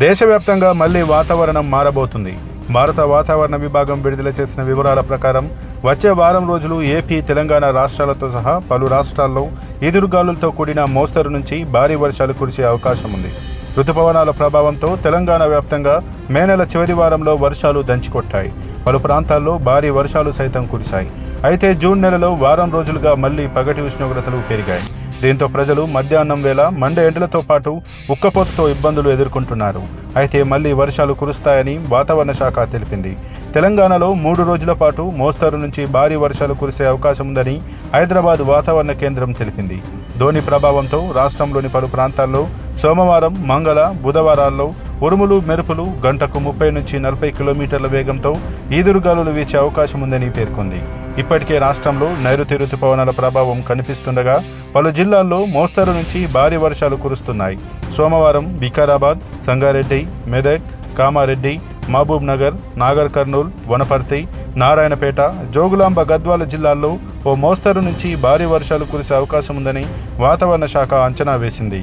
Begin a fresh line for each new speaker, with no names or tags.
దేశవ్యాప్తంగా మళ్లీ వాతావరణం మారబోతుంది. భారత వాతావరణ విభాగం విడుదల చేసిన వివరాల ప్రకారం వచ్చే వారం రోజులు ఏపీ, తెలంగాణ రాష్ట్రాలతో సహా పలు రాష్ట్రాల్లో ఈదురుగాలులతో కూడిన మోస్తరు నుంచి భారీ వర్షాలు కురిసే అవకాశం ఉంది. రుతుపవనాల ప్రభావంతో తెలంగాణ వ్యాప్తంగా మే నెల చివరి వారంలో వర్షాలు దంచికొట్టాయి. పలు ప్రాంతాల్లో భారీ వర్షాలు సైతం కురిశాయి. అయితే జూన్ నెలలో వారం రోజులుగా మళ్లీ పగటి ఉష్ణోగ్రతలు పెరిగాయి. దీంతో ప్రజలు మధ్యాహ్నం వేళ మండే ఎండలతో పాటు ఉక్కపోతతో ఇబ్బందులు ఎదుర్కొంటున్నారు. అయితే మళ్లీ వర్షాలు కురుస్తాయని వాతావరణ శాఖ తెలిపింది. తెలంగాణలో 3 రోజుల పాటు మోస్తరు నుంచి భారీ వర్షాలు కురిసే అవకాశం ఉందని హైదరాబాద్ వాతావరణ కేంద్రం తెలిపింది. ధోని ప్రభావంతో రాష్ట్రంలోని పలు ప్రాంతాల్లో సోమవారం, మంగళ, బుధవారాల్లో ఉరుములు, మెరుపులు గంటకు 30 నుంచి 40 కిలోమీటర్ల వేగంతో ఈదురుగాలులు వీచే అవకాశం ఉందని పేర్కొంది. ఇప్పటికే రాష్ట్రంలో నైరుతి రుతుపవనాల ప్రభావం కనిపిస్తుండగా పలు జిల్లాల్లో మోస్తరు నుంచి భారీ వర్షాలు కురుస్తున్నాయి. సోమవారం వికారాబాద్, సంగారెడ్డి, మెదక్, కామారెడ్డి, మహబూబ్ నగర్, నాగర్ కర్నూల్, వనపర్తి, నారాయణపేట, జోగులాంబ, గద్వాల జిల్లాల్లో ఓ మోస్తరు నుంచి భారీ వర్షాలు కురిసే అవకాశం ఉందని వాతావరణ శాఖ అంచనా వేసింది.